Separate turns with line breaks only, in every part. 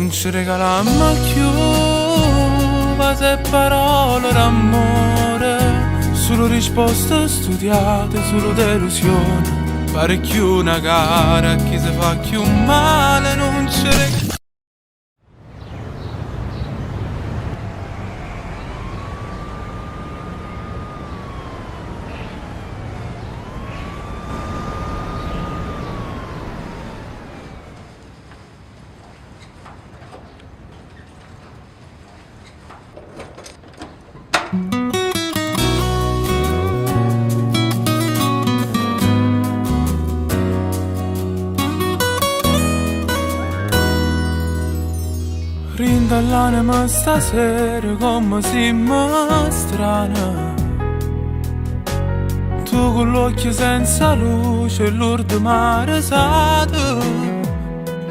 Non ci regalammo più base e parole d'amore, solo risposte studiate, solo delusione. Pare più una gara, chi se fa più male non ci regalammo. Rindall'anima stasera come siamo strana. Tu con l'occhio senza luce e l'urdo mare sato.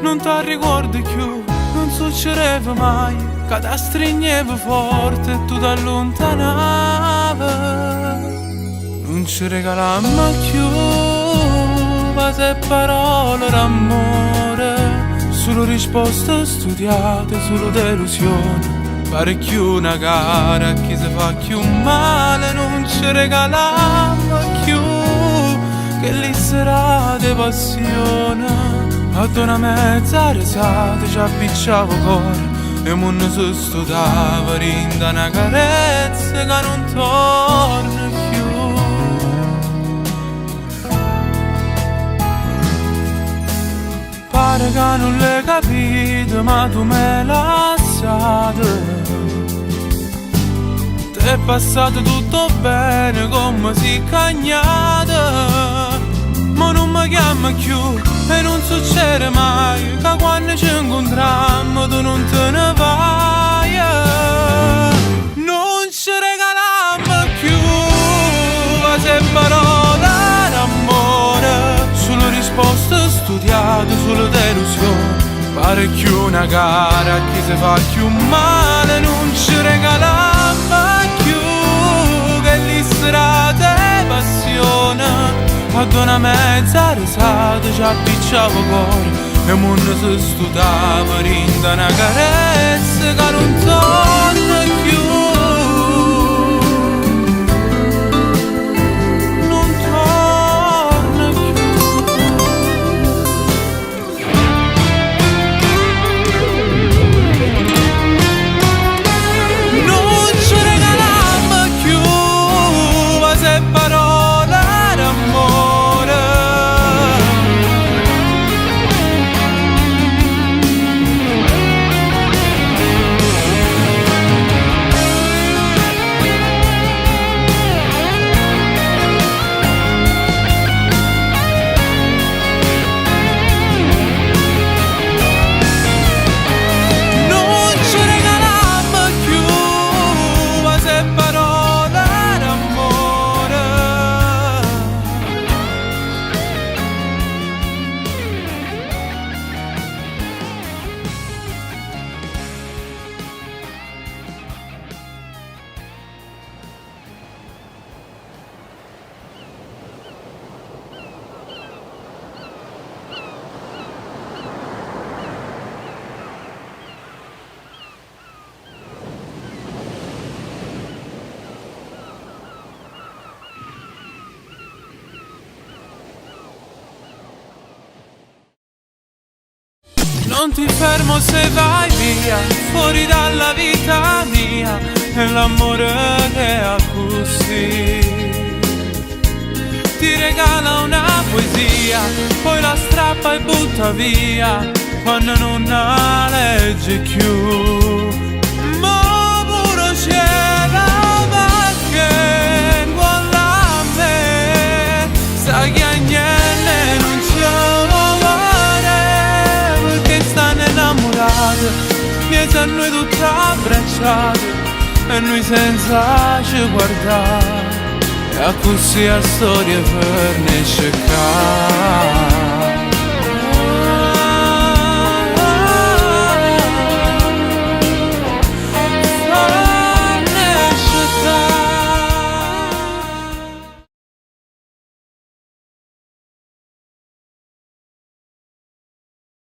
Non ti ricordi più, non succedeva mai, che ti stringevo forte e tu ti allontanavi. Non ci regalammo più base e parole d'amore, solo risposte studiate, solo delusione. Pare più una gara, chi se fa più male non ci regalammo più, che lì sarà di passione. Ad una mezza risata ci appicciavo cuore e non si studava, rinda una carezza che non torna più. Pare che non l'hai capito, ma tu me l'hai lasciato. T'è passato tutto bene come si cagnata, ma non mi chiama più e non succede mai che quando ci incontrammo tu non te ne vai. Non ci regalammo più se parole d'amore, solo risposte studiate, solo delusione. Pare più una gara, chi se fa più male non ci regalammo più, che lì sarà di passione. Ad una mezza risata ci appicciavo cuore e non si studava, rinda una carezza che non torna più. Non ti fermo se vai via, fuori dalla vita mia, è l'amore che acquisti. Ti regala una poesia, poi la strappa e butta via, quando non la leggi più. Ma puro cielo, perché guarda a me, sai che agnelle non c'è. Miezi a noi tutte abbracciate e noi senza ci guardare, e a così a storia per ne cercare.